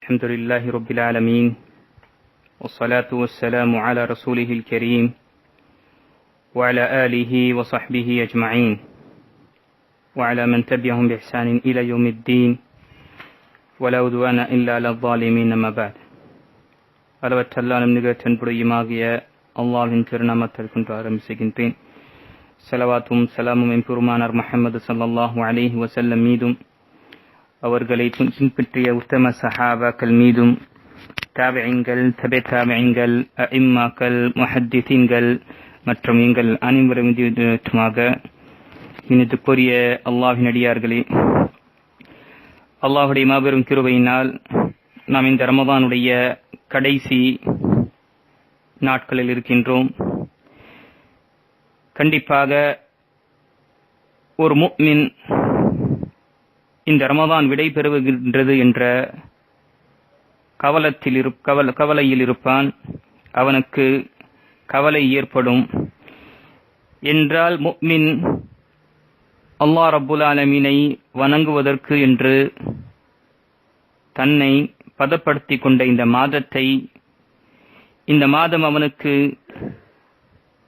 الحمد لله رب العالمين والصلاة والسلام على رسوله الكريم وعلى آله وصحبه أجمعين وعلى من تبعهم بإحسان إلى يوم الدين ولا عدوان إلا على الظالمين ما بعد அளவற்றல்லாலும் நிகழ்ச்சின் புரியுமாகிய அல்லாஹ்வின் திருநாமத்தில் கொண்டு ஆரம்பிக்கின்றேன். ஸலவாத்தும் ஸலாமும் எம்பெருமானார் முஹம்மது ஸல்லல்லாஹு அலைஹி வஸல்லம் மீதும் அவர்களை பின்பற்றிய உத்தம சஹாபாக்கள் மீதும் தாபிஈன்கள், தபே தாபிஈன்கள், அஇம்மாக்கள், முஹத்திஸீன்கள் மற்றும் எங்கள் அனைவரும் மீதுமாக இனித்துக்குரிய அல்லாஹ்வின் அடியார்களே, அல்லாஹ்வுடைய மாபெரும் கிருபையினால் நாம் இந்த ரமதானுடைய கடைசி நாட்களில் இருக்கின்றோம். கண்டிப்பாக ஒரு முஃமின் இந்த ரமதான் விடை பெறுகின்றது என்ற கவலையில் இருப்பான். அவனுக்கு கவலை ஏற்படும் என்றால் முஃமின் அல்லாஹ் ரப்புல் ஆலமீனை வணங்குவதற்கு என்று தன்னை பதப்படுத்திக் கொண்ட இந்த மாதம் அவனுக்கு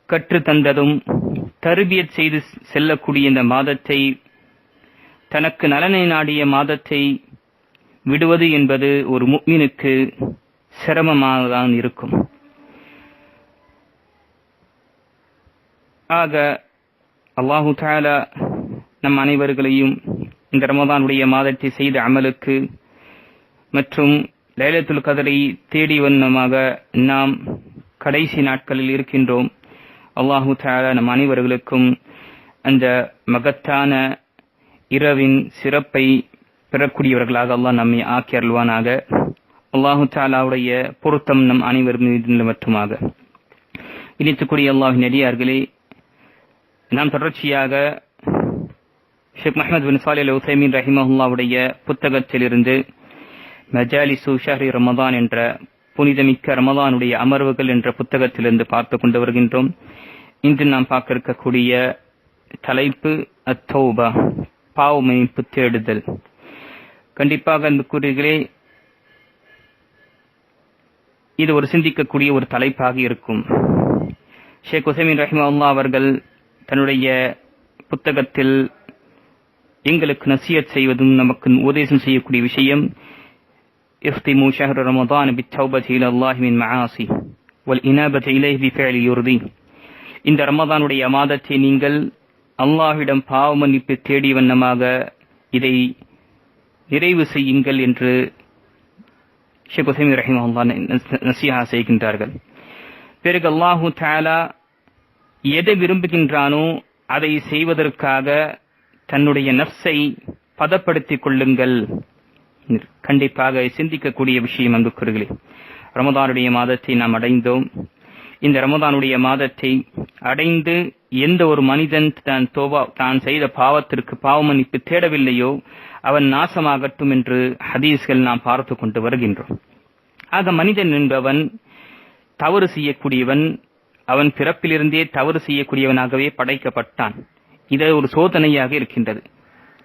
கற்றுத்தந்ததும் தர்பியத் செய்து செல்லக்கூடிய இந்த மாதத்தை, தனக்கு நலனை நாடிய மாதத்தை விடுவது என்பது ஒரு முஃமினுக்கு சிரமமாகத்தான் இருக்கும். ஆக அல்லாஹு தஆலா நம் அனைவர்களையும் இந்த ரமதானுடைய மாதத்தை செய்த அமலுக்கு மற்றும் லைலத்துல் கத்ரை தேடி வண்ணமாக நாம் கடைசி நாட்களில் இருக்கின்றோம். அல்லாஹு தஆலா நம் அனைவர்களுக்கும் அந்த மகத்தான இரவின் சிறப்பை பெறக்கூடியவர்களாக அல்லாஹ் நம்மை ஆக்கி அருள்வானாக. அல்லாஹு தஆலாவுடைய பொருத்தம் நம் அனைவர் மீது மட்டுமாக. இனித்துக்குரிய அல்லாஹ்வின் அடியார்களே, நாம் தொடர்ச்சியாக ஷேக் முஹம்மது பின் சாலிஹ் அல் உஸைமீன் ரஹிமஹுல்லாவுடைய புத்தகத்திலிருந்து மஜாலிசு ஷஹ்ரி ரமதான் என்ற புனிதமிக்க ரமதானுடைய அமர்வுகள் என்ற புத்தகத்திலிருந்து பார்த்து கொண்டு வருகின்றோம். இன்று நாம் பார்க்க இருக்கக்கூடிய தலைப்பு அத்தௌபா, பாவ மன்னிப்பு தேடுதல். கண்டிப்பாக அந்த கூறுகளே, இது ஒரு சிந்திக்கக்கூடிய ஒரு தலைப்பாக இருக்கும். ஷேக் உஸைமீன் ரஹிமஹுல்லாஹ் அவர்கள் தன்னுடைய புத்தகத்தில் எங்களுக்கு நசியத் செய்வதும் நமக்கு உபதேசம் செய்யக்கூடிய விஷயம், اختموا شهر رمضان بالتوبة إلى الله من معاصي والإنابة إليه بفعل يرضيه. இந்த ரமதானுடைய மாதத்தை நீங்கள் அல்லாஹ்விடம் பாவ மன்னிப்பு தேடி வண்ணமாக இதை நிறைவு செய்யுங்கள் என்று ஷேக் உஸைமீன் ரஹிமஹுல்லாஹ் நசிஹா செய்கின்றார்கள். பிறகு அல்லாஹு தஆலா எதை விரும்புகின்றானோ அதை செய்வதற்காக தன்னுடைய நஃப்ஸை பதப்படுத்திக் கொள்ளுங்கள். கண்டிப்பாக சிந்திக்கக்கூடிய விஷயம் அன்புக்குரியவர்களே. ரமதானுடைய மாதத்தை நாம் அடைந்தோம். இந்த ரமதானுடைய மாதத்தை அடைந்து எந்த ஒரு மனிதன் தான் செய்த பாவத்திற்கு பாவ மன்னிப்பு தேடவில்லையோ அவன் நாசமாகட்டும் என்று ஹதீஸ்கள் நாம் பார்த்து கொண்டு வருகின்றோம். ஆக மனிதன் என்பவன் தவறு செய்யக்கூடியவன், அவன் பிறப்பிலிருந்தே தவறு செய்யக்கூடியவனாகவே படைக்கப்பட்டான். இது ஒரு சோதனையாக இருக்கின்றது.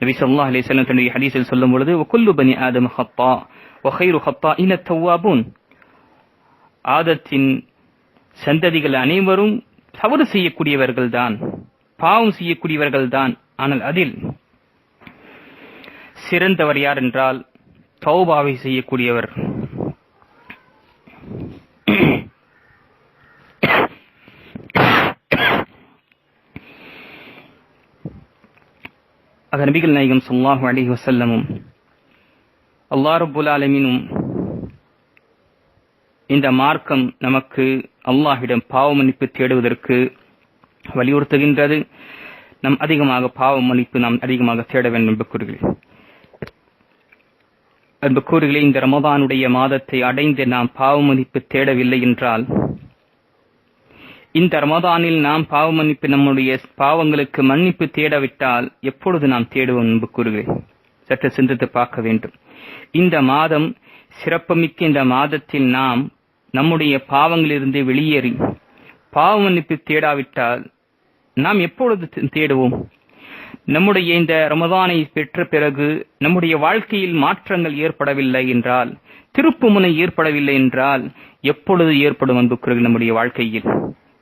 நபி ஸல்லல்லாஹு அலைஹி வஸல்லம் தன்னுடைய ஹதீஸில் சொல்லும் பொழுது, வகுல்லு பனி ஆதம் ஹத்தா வகைரு ஹத்தாஇன தவ்வாபூன், ஆதத்தின் சந்ததிகள் அனைவரும் தவறு செய்யக்கூடியவர்கள் தான், பாவம் செய்யக்கூடியவர்கள் தான். ஆனால் அதில் சிறந்தவர் யார் என்றால் தௌபாவை செய்யக்கூடியவர். அது நபிகள் நாயகம் ஸல்லல்லாஹு அலைஹி வஸல்லமும் அல்லாஹ் ரப்புல் ஆலமீனும் இந்த மார்க்கம் நமக்கு அல்லாஹ்விடம் பாவ மன்னிப்பு தேடுவதற்கு வலியுறுத்துகின்றது. நாம் அதிகமாக பாவ மன்னிப்பு நாம் அதிகமாக தேட வேண்டும் என்பது கூறுகளே. இந்த ரமதானுடைய மாதத்தை அடைந்து நாம் பாவ மன்னிப்பு தேடவில்லை என்றால், இந்த ரமதானில் நாம் பாவ மன்னிப்பு, நம்முடைய பாவங்களுக்கு மன்னிப்பு தேடவிட்டால் எப்பொழுது நாம் தேடுவோம் என்பது கூறுகிறேன். சற்று சிந்தித்து பார்க்க வேண்டும். இந்த மாதம் சிறப்புமிக்க இந்த மாதத்தில் நாம் நம்முடைய பாவங்களிலிருந்து வெளியேறி பாவ மன்னிப்பு தேடாவிட்டால் நாம் எப்பொழுது தேடுவோம்? நம்முடைய இந்த ரமதானை பெற்ற பிறகு நம்முடைய வாழ்க்கையில் மாற்றங்கள் ஏற்படவில்லை என்றால் திருப்புமுனை ஏற்படவில்லை என்றால் எப்பொழுது ஏற்படும் அன்புக்குரியவர்களே நம்முடைய வாழ்க்கையில்?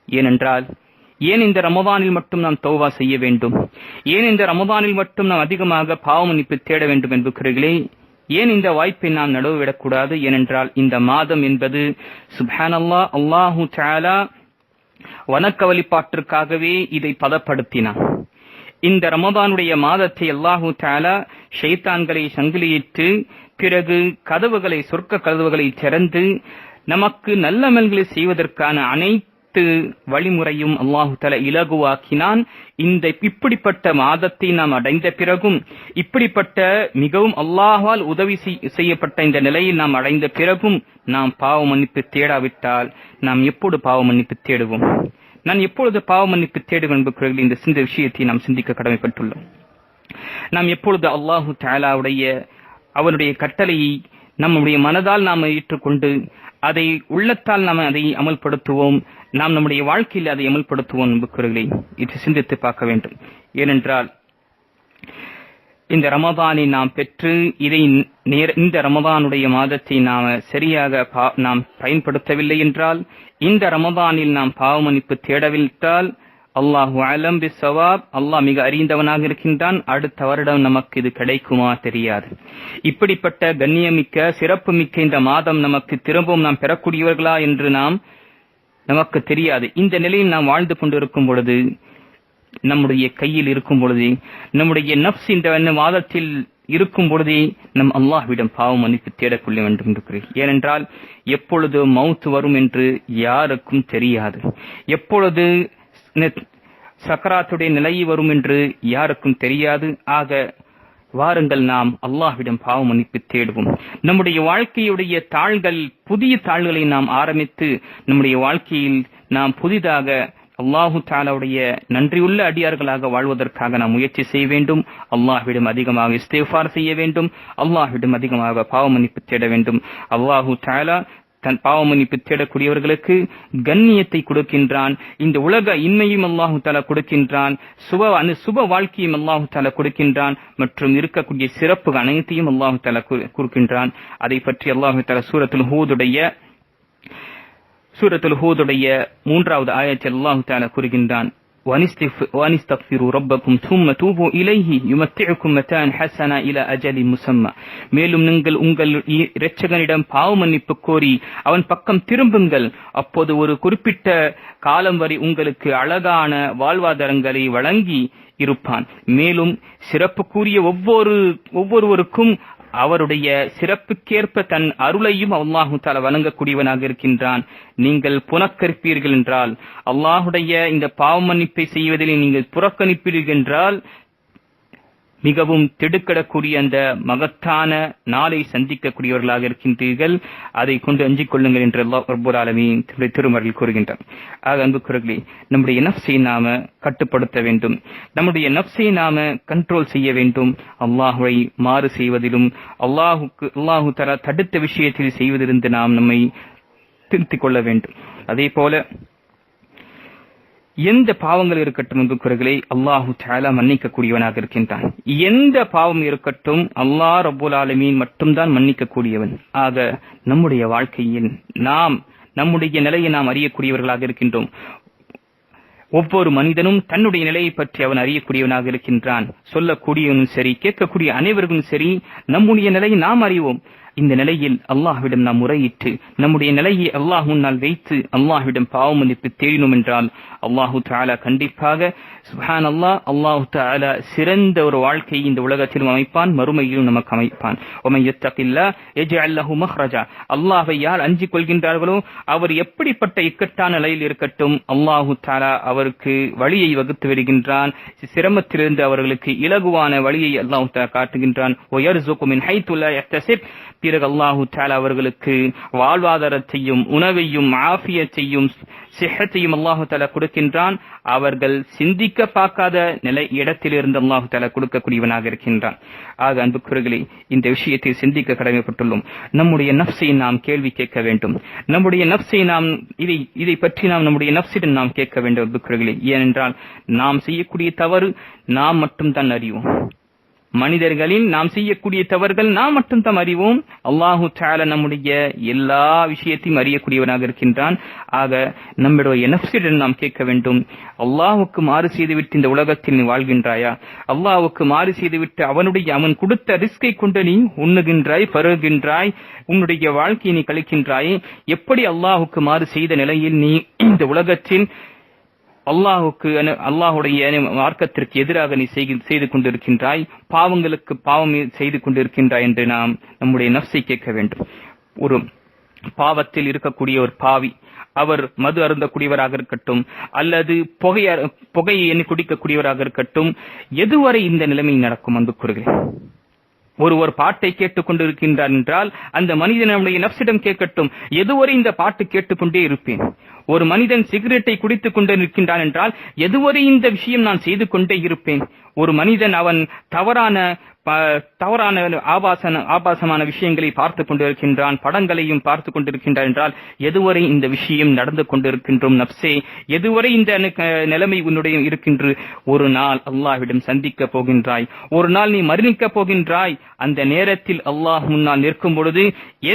ஏனென்றால் ஏன் இந்த ரமதானில் மட்டும் நாம் தௌபா செய்ய வேண்டும்? ஏன் இந்த ரமதானில் மட்டும் நாம் அதிகமாக பாவ மன்னிப்பு தேட வேண்டும் அன்புக்குரியவர்களே? ஏன் இந்த வாய்ப்பை நாம் நழுவவிடக்கூடாது? ஏனென்றால் இந்த மாதம் என்பது சுப்ஹானல்லாஹ், அல்லாஹு தஆலா வணக்க வழிபாட்டிற்காகவே இதை பதப்படுத்தினான். இந்த ரமதானுடைய மாதத்தை அல்லாஹு தஆலா ஷைத்தான்களை சங்கிலியிட்டு பிறகு கதவுகளை, சொர்க்க கதவுகளை திறந்து நமக்கு நல்ல அமல்களை செய்வதற்கான அனைத்து வழிமுறையும் அல்லாஹு தஆலா இலகுவாக்கினான். இப்படிப்பட்ட மாதத்தை நாம் அடைந்த பிறகும், இப்படிப்பட்ட மிகவும் அல்லாஹ்வால் உதவி செய்யப்பட்ட இந்த நிலையில் நாம் அடைந்த பிறகும் நாம் பாவ மன்னிப்பு தேடாவிட்டால் நாம் எப்போது பாவ மன்னிப்பு தேடுவோம்? நான் எப்பொழுது பாவ மன்னிப்பு தேடுவேன் என்பவர்கள் இந்த விஷயத்தை நாம் சிந்திக்க கடமைப்பட்டுள்ளோம். நாம் எப்பொழுது அல்லாஹு தஆலாவுடைய அவனுடைய கட்டளையை நம்முடைய மனதால் நாம் ஏற்றுக்கொண்டு அதை உள்ளத்தால் நாம் அதை அமல்படுத்துவோம், நாம் நம்முடைய வாழ்க்கையில் அதை அமல்படுத்துவோம் என்பவர்களை இதை சிந்தித்து பார்க்க வேண்டும். ஏனென்றால் இந்த ரமதானை நாம் பெற்று இந்த ரமதானுடைய மாதத்தை நாம் சரியாக நாம் பயன்படுத்தவில்லை என்றால், இந்த ரமதானில் நாம் பாவ மன்னிப்பு தேடவிட்டால் அல்லாஹு அலம் பிஸ்ஸவாப், அல்லாஹ் மிக அறிந்தவனாக இருக்கின்றான். அடுத்த வருடம் நமக்கு இது கிடைக்குமா தெரியாது. இப்படிப்பட்ட கண்ணியமிக்க சிறப்பு மிக்க இந்த மாதம் நமக்கு திரும்பவும் நாம் பெறக்கூடியவர்களா என்று நமக்கு தெரியாது. இந்த நிலையில் நாம் வாழ்ந்து கொண்டிருக்கும் பொழுது, நம்முடைய கையில் இருக்கும் பொழுது, நம்முடைய நப்ஸ் இந்த மாதத்தில் இருக்கும் பொழுதே நம் அல்லாஹ்விடம் பாவ மன்னிப்பு தேடக்கொள்ள வேண்டும் என்று. ஏனென்றால் எப்பொழுது மவுத் வரும் என்று யாருக்கும் தெரியாது, எப்பொழுது சக்கராத்துடைய நிலை வரும் என்று யாருக்கும் தெரியாது. ஆக வாருங்கள் நாம் அல்லாஹ்விடம் பாவ மன்னிப்பு தேடுவோம். நம்முடைய வாழ்க்கையுடைய தாள்கள், புதிய தாள்களை நாம் ஆரம்பித்து நம்முடைய வாழ்க்கையில் நாம் புதிதாக அல்லாஹு தஆலாவுடைய நன்றியுள்ள அடியார்களாக வாழ்வதற்காக நாம் முயற்சி செய்ய வேண்டும். அல்லாஹ்விடம் அதிகமாக இஸ்திக்ஃபார் செய்ய வேண்டும். அல்லாஹ்விடம் அதிகமாக பாவ மன்னிப்பு தேட வேண்டும். அல்லாஹு தஆலா தன் பாவ மன்னிப்பு தேடக்கூடியவர்களுக்கு கண்ணியத்தை கொடுக்கின்றான். இந்த உலக இன்மையும் அல்லாஹு தஆலா கொடுக்கின்றான். சுப வாழ்க்கையும் அல்லாஹு தஆலா கொடுக்கின்றான். மற்றும் இருக்கக்கூடிய சிறப்பு அனைத்தையும் அல்லாஹு தஆலா கொடுக்கின்றான். அதை பற்றி அல்லாஹு தஆலா சூரத்துல் ஹூதுடைய 3வது ஆயத்தில் அல்லாஹு தஆலா கூறுகின்றான், وَأَنِسْتَغْفِرُوا رَبَّكُمْ ثُمَّ تُوبُوا إِلَيْهِ يُمَتِّعُكُم مَتَاعًا حَسَنًا إِلَى أَجَلٍ مُّسَمًّى. மேலும் நீங்கள் உங்கள் இரட்சகனிடம் பாவ மன்னிப்பு கோரி அவன் பக்கம் திரும்புங்கள். அப்போது ஒரு குறிப்பிட்ட காலம் வரை உங்களுக்கு அழகான வாழ்வாதாரங்களை வழங்கி இருப்பான். மேலும் சிறப்புக்குரிய ஒவ்வொருவருக்கும் அவருடைய சிறப்புக்கேற்ப தன் அருளையும் அல்லாஹு தஆலா வழங்கக்கூடியவனாக இருக்கின்றான். நீங்கள் புறக்கணிப்பீர்கள் என்றால், அல்லாஹுடைய இந்த பாவ மன்னிப்பை செய்வதில் நீங்கள் புறக்கணிப்பீர்கள் என்றால் மிகவும் திடுக்கிடக்கூடிய அந்த மகத்தான நாளை சந்திக்கக்கூடியவர்களாக இருக்கின்றீர்கள். அதை கொண்டு அஞ்சிக் கொள்ளுங்கள் என்று அல்லாஹ் ரப்பல் ஆலமீன் திருமறையில் கூறுகின்றார். ஆக அன்புக்குரியவர்களே, நம்முடைய நஃப்ஸை நாம கட்டுப்படுத்த வேண்டும். நம்முடைய நஃப்ஸை நாம கண்ட்ரோல் செய்ய வேண்டும். அல்லாஹ்வை மாறு செய்வதிலும் அல்லாஹு தஆலா தடுத்த விஷயத்தில் செய்வதிலிருந்து நாம் நம்மை திருத்திக் கொள்ள வேண்டும். அதே போல எந்த பாவங்கள் இருக்கட்டும் அன்புக்குரியவர்களே, அல்லாஹு தஆலா மன்னிக்கக்கூடியவனாக இருக்கின்றான். எந்த பாவம் இருக்கட்டும் அல்லாஹ் ரப்பல் ஆலமீன் மட்டும்தான் மன்னிக்கக்கூடியவன். ஆக நம்முடைய வாழ்க்கையில் நம்முடைய நிலையை நாம் அறியக்கூடியவர்களாக இருக்கின்றோம். ஒவ்வொரு மனிதனும் தன்னுடைய நிலையை பற்றி அவன் அறியக்கூடியவனாக இருக்கின்றான். சொல்லக்கூடியவனும் சரி, கேட்கக்கூடிய அனைவரும் சரி, நம்முடைய நிலையை நாம் அறிவோம். இந்த நிலையில் அல்லாஹ்விடம் நாம் முறையிட்டு நம்முடைய நிலையை அல்லாஹ் முன்னால் வைத்து அல்லாஹ்விடம் பாவ மன்னிப்பு தேடினோம் என்றால் அல்லாஹு தஆலா கண்டிப்பாக சுப்ஹானல்லாஹ், அல்லாஹு தஆலா சிறந்த ஒரு வாழ்க்கையை இந்த உலகத்திலும் அமைப்பான், மறுமையிலும் நமக்கு அமைப்பான். வமன் யத்தகில்லாஹ் யஜ்அல் லஹு மக்ரஜா. அல்லாஹ்வை யார் அஞ்சிக் கொள்கின்றார்களோ அவர் எப்படிப்பட்ட இக்கட்டான நிலையில் இருக்கட்டும் அல்லாஹு தஆலா அவருக்கு வழியை வகுத்து வருகின்றான். சிரமத்திலிருந்து அவர்களுக்கு இலகுவான வழியை அல்லாஹு தஆலா காட்டுகின்றான். வயர்ஸுகு மின் ஹைத்து லா யஹ்தஸிப். பிறகு அல்லாஹு தஆலா அவர்களுக்கு வாழ்வாதாரத்தையும் உணவையும் ஆஃபியத்தையும் சிஹத்தையும் அல்லாஹு தஆலா கொடுக்கின்றான். அவர்கள் சிந்திக்க பார்க்காத இடத்திலிருந்து அல்லாஹு தஆலா கொடுக்கக்கூடியவனாக இருக்கின்றான். ஆக அன்புக்குரியவர்களே, இந்த விஷயத்தை சிந்திக்க கடமைப்பட்டுள்ளோம். நம்முடைய நஃப்ஸை நாம் கேள்வி கேட்க வேண்டும். நம்முடைய நஃப்ஸை இதை பற்றி நம்முடைய நஃப்ஸிடம் நாம் கேட்க வேண்டும் அன்புக்குரியவர்களே. ஏனென்றால் நாம் செய்யக்கூடிய தவறு நாம் மட்டும்தான் அறிவோம். மனிதர்களில் நாம் செய்யக்கூடிய தவறுகள் நாம் மட்டும்தான் அறிவோம். அல்லாஹு தஆலா நம்முடைய எல்லா விஷயத்தையும் அறியக்கூடியவனாக இருக்கின்றான். ஆக நம்முடைய நஃப்ஸிடம் நாம் கேட்க வேண்டும், அல்லாஹ்வுக்கு மாறு செய்துவிட்டு இந்த உலகத்தில் நீ வாழ்கின்றாயா? அல்லாஹ்வுக்கு மாறு செய்துவிட்டு அவன் கொடுத்த ரிஸ்கை கொண்டு நீ உண்ணுகின்றாய், பருகுகின்றாய், உன்னுடைய வாழ்க்கையை நீ கழிக்கின்றாய். எப்படி அல்லாஹ்வுக்கு மாறு செய்த நிலையில் நீ இந்த உலகத்தில் அல்லாஹுடைய மார்க்கத்திற்கு எதிராக நீ செய்து கொண்டிருக்கின்றாய், பாவங்களுக்கு பாவம் செய்து கொண்டிருக்கின்றாய் என்று நாம் நம்முடைய நஃப்ஸை கேட்க வேண்டும். ஒரு பாவத்தில் இருக்கக்கூடிய ஒரு பாவி, அவர் மது அருந்தக்கூடியவராக இருக்கட்டும் அல்லது புகையை எண்ணி குடிக்கக்கூடியவராக இருக்கட்டும், எதுவரை இந்த நிலைமை நடக்கும்? அன்புக்குரியவர்களே, ஒருவர் பாட்டை கேட்டுக் கொண்டிருக்கின்றார் என்றால் அந்த மனிதன் நம்முடைய நஃப்ஸிடம் கேட்கட்டும், எதுவரை இந்த பாட்டு கேட்டுக்கொண்டே இருப்பேன்? ஒரு மனிதன் சிகரெட்டை குடித்துக் கொண்டு நிற்கின்றான் என்றால் எதுவரை இந்த விஷயம் நான் செய்து கொண்டே இருப்பேன்? ஒரு மனிதன் அவன் தவறான ஆபாசமான விஷயங்களை பார்த்துக் கொண்டிருக்கின்றான், படங்களையும் பார்த்துக் கொண்டிருக்கின்றான் என்றால் எதுவரை இந்த விஷயம் நடந்து கொண்டிருக்கின்றோம்? நப்சே, எதுவரை இந்த நிலைமை உன்னுடைய இருக்கின்ற? ஒரு நாள் அல்லாஹ்விடம் சந்திக்க போகின்றாய், ஒரு நாள் நீ மரணிக்க போகின்றாய். அந்த நேரத்தில் அல்லாஹ் முன்னால் நிற்கும் பொழுது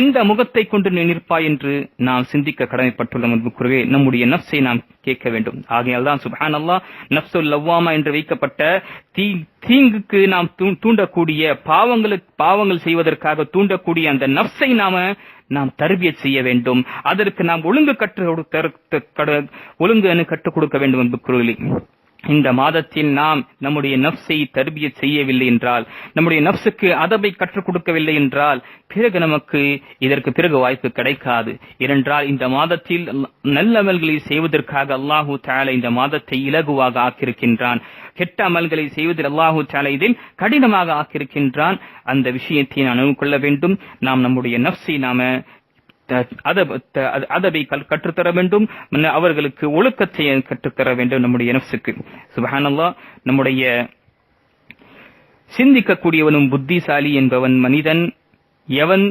எந்த முகத்தை கொண்டு நீ நிற்பாய் என்று நாம் சிந்திக்க கடமைப்பட்டுள்ளோம். நம்முடைய நப்சை நாம் கேட்க வேண்டும். ஆகையால் தான் சுப்ஹானல்லாஹ், நஃப்ஸுல் லவ்வாமா என்று வைக்கப்பட்ட தீங்குக்கு நாம் தூண்டக்கூடிய பாவங்கள் செய்வதற்காக தூண்டக்கூடிய அந்த நஃப்ஸை நாம் தர்பியத் செய்ய வேண்டும். அதற்கு நாம் ஒழுங்கு கற்றுக் கொடுக்க வேண்டும் என்பது. இந்த மாதத்தில் நாம் நம்முடைய நஃப்ஸை தர்பியத் செய்யவில்லை என்றால், நம்முடைய நஃப்ஸுக்கு அதபை கற்றுக் கொடுக்கவில்லை என்றால் பிறகு நமக்கு இதற்கு பிறகு வாய்ப்பு கிடைக்காது. ஏனென்றால் இந்த மாதத்தில் நல்ல அமல்களை செய்வதற்காக அல்லாஹு தஆலா இந்த மாதத்தை இலகுவாக ஆக்கியிருக்கின்றான். கெட்ட அமல்களை செய்வதில் அல்லாஹு தஆலா இதில் கடினமாக ஆக்கியிருக்கின்றான். அந்த விஷயத்தை நாம் நினைவு கொள்ள வேண்டும். நாம் நம்முடைய நஃப்ஸை அதபை கற்றுத்தர வேண்டும், அவர்களுக்கு ஒழுக்கத்தை கற்றுத்தர வேண்டும் நம்முடைய நஃப்ஸுக்கு. சுப்ஹானல்லாஹ், நம்முடைய சிந்திக்கக்கூடியவனும் புத்திசாலி என்பவன் மனிதன் எவன்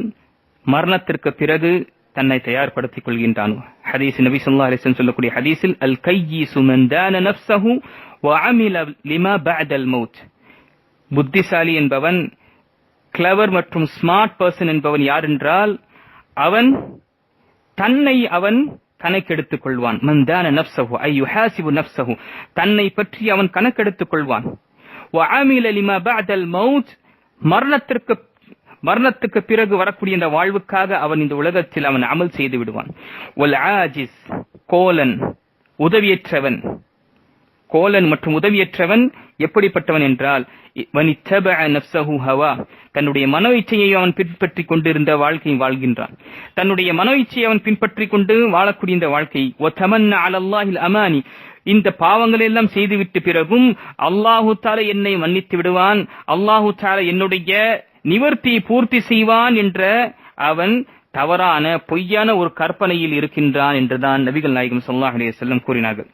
மரணத்திற்கு பிறகு தன்னை தயார்படுத்திக் கொள்கின்றான். ஹதீஸ் நபி ஸல்லல்லாஹு அலைஹி வஸல்லம் சொல்லக்கூடிய ஹதீஸில் அல் கையிசு மன் தான நஃப்ஸஹு வ அமில லிமா பஅதல் மௌத். புத்திசாலி என்பவன், கிளவர் மற்றும் ஸ்மார்ட் பர்சன் என்பவன் யார் என்றால் அவன் தன்னை கணக்கெடுத்துக் கொள்வான். மன் தான நஃப்ஸஹு ஐ யுஹாசிபு நஃப்ஸஹு, தன்னை பற்றி அவன் கணக்கெடுத்துக் கொள்வான். வ அமில லிமா பஅதல் மௌத், மரணத்துக்கு பிறகு வரக்கூடிய இந்த வாழ்வுக்காக அவன் இந்த உலகத்தில் அவன் அமல் செய்து விடுவான். வல் ஆஜிஸ், கோலன் மற்றும் உதவியற்றவன் எப்படிப்பட்டவன் என்றால் தன்னுடைய மனோ இச்சையை அவன் பின்பற்றிக் கொண்டிருந்த வாழ்க்கையை வாழ்கின்றான். தன்னுடைய மனோ இச்சையை அவன் பின்பற்றிக் கொண்டு வாழக்கூடிய இந்த வாழ்க்கை. அமானி, இந்த பாவங்கள் எல்லாம் செய்துவிட்டு பிறகும் அல்லாஹு தஆலா என்னை மன்னித்து விடுவான், அல்லாஹு தஆலா என்னுடைய நிவர்த்தியை பூர்த்தி செய்வான் என்ற அவன் தவறான பொய்யான ஒரு கற்பனையில் இருக்கின்றான் என்றுதான் நபிகள் நாயகம் ஸல்லல்லாஹு அலைஹி வஸல்லம் கூறினார்கள்.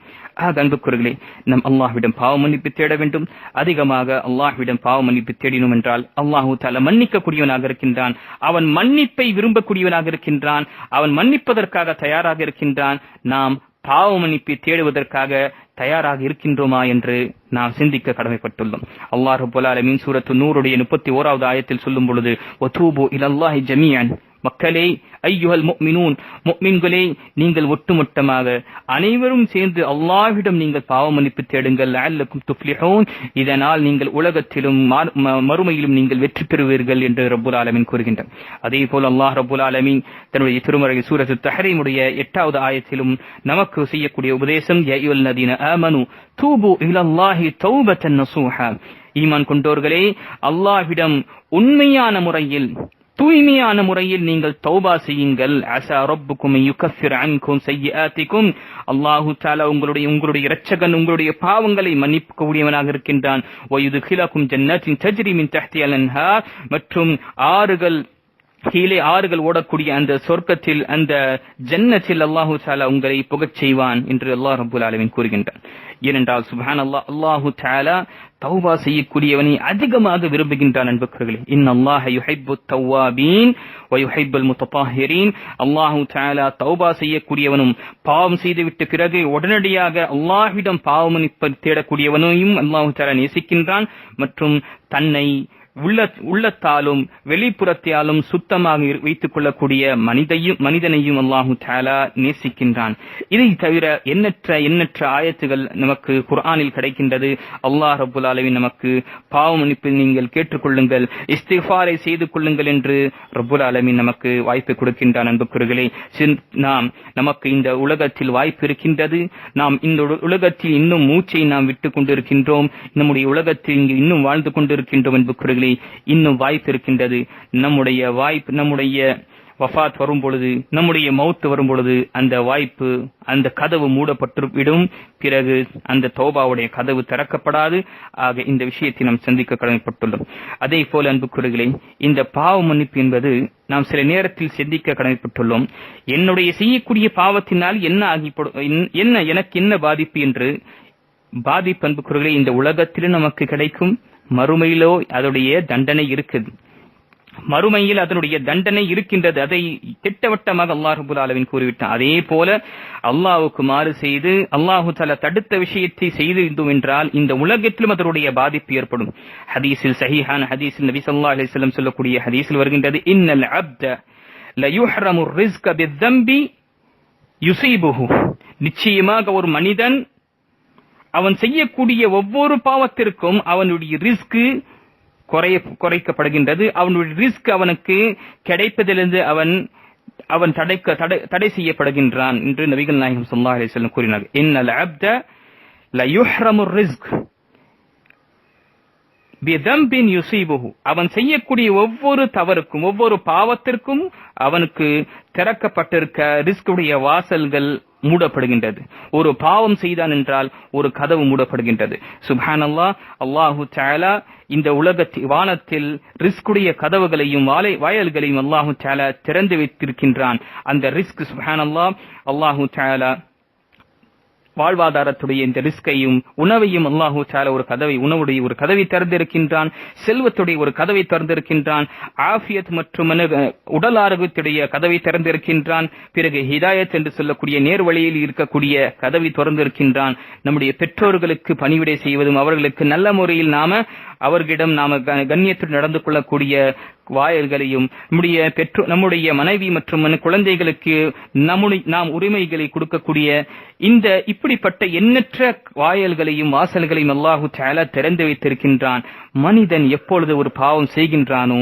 அன்புக்குரியவர்களே, நம் அல்லாஹ்விடம் பாவ மன்னிப்பு தேட வேண்டும். அதிகமாக அல்லாஹ்விடம் பாவ மன்னிப்பு தேடினோம் என்றால் அல்லாஹு தஆலா மன்னிக்கக்கூடியவனாக இருக்கின்றான். அவன் மன்னிப்பை விரும்பக்கூடியவனாக இருக்கின்றான். அவன் மன்னிப்பதற்காக தயாராக இருக்கின்றான். நாம் பாவ மன்னிப்பை தேடுவதற்காக தயாராக இருக்கின்றோமா என்று நாம் சிந்திக்க கடமைப்பட்டுள்ளோம். அல்லாஹ் ரப்பல் ஆலமீன் சூரத்து நூருடைய 31வது ஆயத்தில் சொல்லும் பொழுது வதூபு இலல்லாஹி ஜமீஅன், மக்களே, ஐயுஹல் முஃமினூன், முஃமின்களே, நீங்கள் ஒட்டுமொத்தமாக அனைவரும் சேர்ந்து அல்லாஹ்விடம் நீங்கள் பாவ மன்னிப்பு தேடுங்கள். லஅல்லக்கும் துஃப்லிஹூன், இதனால் நீங்கள் உலகத்திலும் மறுமையிலும் நீங்கள் வெற்றி பெறுவீர்கள் என்று ரப்பல் ஆலமீன் கூறுகின்றார். அதே போல் அல்லாஹ் ரப்பல் ஆலமீன் தன்னுடைய திருமறை சூரத்து தஹ்ரீமுடைய 8வது ஆயத்திலும் நமக்கு செய்யக்கூடிய உபதேசம், யா அய்யுஹல்லதீன ஆமனு தூபு இலல்லாஹி தௌபத்தன் நஸூஹா, ஈமான் கொண்டோர்களே, அல்லாஹ்விடம் உண்மையான முறையில் தூய்மையான முறையில் நீங்கள் தௌபா செய்யுங்கள். அஸா ரப்புக்கும் யுகஃபிர் அன்கும் ஸய்யிஆத்திக்கும், அல்லாஹு தஆலா உங்களுடைய இரட்சகன் உங்களுடைய பாவங்களை மன்னிக்கக்கூடியவனாக இருக்கின்றான். வயுத்கிலக்கும் ஜன்னத்தின் தஜ்ரி மின் தஹ்திஹல் அன்ஹார், மற்றும் கீழே ஆறுகள் ஓடக்கூடிய அந்த சொர்க்கத்தில், அந்த ஜன்னத்தில் அல்லாஹு தஆலா உங்களை புகச் செய்வான் என்று அல்லாஹ் ரப்பல் ஆலமீன் கூறுகின்றான். ஏனென்றால் சுப்ஹானல்லாஹ், அல்லாஹு தஆலா தௌபா செய்யக்கூடியவனை அதிகமாக விரும்புகின்றான். அன்பர்களே, இன்னல்லாஹ யுஹிப்புத் தவ்வாபீன் வ யுஹிப்புல் முத்தஹஹிரீன், அல்லாஹு தஆலா தௌபா செய்யக்கூடியவனும் பாவம் செய்துவிட்ட பிறகு உடனடியாக அல்லாஹ்விடம் பாவ மன்னிப்பு தேடக்கூடியவனையும் அல்லாஹு தஆலா நேசிக்கின்றான். மற்றும் தன்னை உள்ளத்தாலும் வெளிப்புறத்தாலும் சுத்தமாக வைத்துக் கொள்ளக்கூடிய மனிதனையும் அல்லாஹு தஆலா நேசிக்கின்றான். இதை தவிர எண்ணற்ற ஆயத்துகள் நமக்கு குர்ஆனில் கிடைக்கின்றது. அல்லாஹ் ரப்பல் ஆலமீன் நமக்கு பாவ மன்னிப்பு நீங்கள் கேட்டுக்கொள்ளுங்கள், இஸ்திக்ஃபாரை செய்து கொள்ளுங்கள் என்று ரப்பல் ஆலமீன் நமக்கு வாய்ப்பு கொடுக்கின்றான். அன்புக்குரியவர்களே, நமக்கு இந்த உலகத்தில் வாய்ப்பு இருக்கின்றது. நாம் இந்த உலகத்தில் இன்னும் மூச்சை நாம் விட்டுக் கொண்டிருக்கின்றோம். நம்முடைய உலகத்தில் இங்கு இன்னும் வாழ்ந்து கொண்டிருக்கின்றோம். அன்புக்குரியவர்களே, இன்னும் வாய்ப்பு இருக்கின்றது. நம்முடைய வஃபாத் வரும் பொழுது, நம்முடைய மௌத் வரும் பொழுது அந்த வாய்ப்பு, அந்த கதவு மூடப்பட்டு விடும். பிறகு அந்த தௌபாவுடைய கதவு திறக்கப்படாது. ஆக இந்த விஷயத்தை நாம் சந்திக்க கடமைப்பட்டுள்ளோம். அதே போல அன்புக்குரியவர்களே, இந்த பாவ மன்னிப்பு என்பது நாம் சில நேரத்தில் சிந்திக்க கடமைப்பட்டுள்ளோம். என்னுடைய செய்யக்கூடிய பாவத்தினால் எனக்கு என்ன பாதிப்பு என்று பாதிப்பு அன்புக்குரியவர்களே இந்த உலகத்திலும் நமக்கு கிடைக்கும், மறுமையிலோ அதனுடைய தண்டனை இருக்குது. மறுமையில் அதனுடைய தண்டனை இருக்கின்றது. அதை திட்டவட்டமாக அல்லாஹ் ரப்பல் ஆலமீன் கூறிவிட்டான். அதே போல அல்லாஹ்வுக்கு மாறு செய்து அல்லாஹு தஆலா தடுத்த விஷயத்தை செய்திருந்தோம் என்றால் இந்த உலகத்திலும் அதனுடைய பாதிப்பு ஏற்படும். ஹதீஸில் சஹீஹான ஹதீஸில் நபி ஸல்லல்லாஹு அலைஹி வஸல்லம் சொல்லக்கூடிய ஹதீஸில் வருகின்றது, இன்னல் அப்த லயுஹ்ரமு ரிஸ்க பிஸ்ஸம்பி யுஸீபுஹு. நிச்சயமாக ஒரு மனிதன் அவன் செய்யக்கூடிய ஒவ்வொரு பாவத்திற்கும் அவனுடைய ரிஸ்க் குறைக்கப்படுகின்றது. அவனுடைய ரிஸ்க் அவனுக்கு கிடைப்பதிலிருந்து அவன் தடை செய்யப்படுகின்றான் என்று நபிகள் நாயகம் ஸல்லல்லாஹு அலைஹி வஸல்லம் கூறினார். இன்னல் அப்த லயுஹ்ரமு ரிஸ்க் பிதம்பின் யுஸீபுஹு. அவன் செய்யக்கூடிய ஒவ்வொரு தவறுக்கும் ஒவ்வொரு பாவத்திற்கும் அவனுக்கு திறக்கப்பட்டிருக்க ரிஸ்குடைய வாசல்கள் மூடப்படுகின்றது. ஒரு பாவம் செய்தான் என்றால் ஒரு கதவு மூடப்படுகின்றது. சுப்ஹானல்லாஹ், அல்லாஹு தஆலா இந்த வானத்தில் ரிஸ்குடைய கதவுகளையும் வாயல்களையும் அல்லாஹு தஆலா திறந்து வைத்திருக்கின்றான். அந்த ரிஸ்க் சுப்ஹானல்லாஹ், அல்லாஹு தஆலா வாழ்வாதாரத்துடைய இந்த ரிஸ்கையும் உணவையும் அல்லாஹு தஆலா உணவுடைய ஒரு கதவை திறந்திருக்கின்றான். செல்வத்துடைய ஒரு கதவை திறந்திருக்கின்றான். ஆஃபியத் மற்றும் உடல் ஆரோக்கியத்துடைய கதவை திறந்திருக்கின்றான். பிறகு ஹிதாயத் என்று சொல்லக்கூடிய நேர்வழியில் இருக்கக்கூடிய கதவை திறந்திருக்கின்றான். நம்முடைய பெற்றோர்களுக்கு பணிவிடை செய்வதும் அவர்களுக்கு நல்ல முறையில் அவர்களிடம் கண்ணியத்துடன் நடந்து கொள்ளக்கூடிய வாயல்களையும், நம்முடைய மனைவி மற்றும் குழந்தைகளுக்கு நாம் உரிமைகளை கொடுக்கக்கூடிய இந்த இப்படிப்பட்ட எண்ணற்ற வாயல்களையும் வாசல்களையும் அல்லாஹு தஆலா திறந்து வைத்திருக்கின்றான். மனிதன் எப்பொழுது ஒரு பாவம் செய்கின்றானோ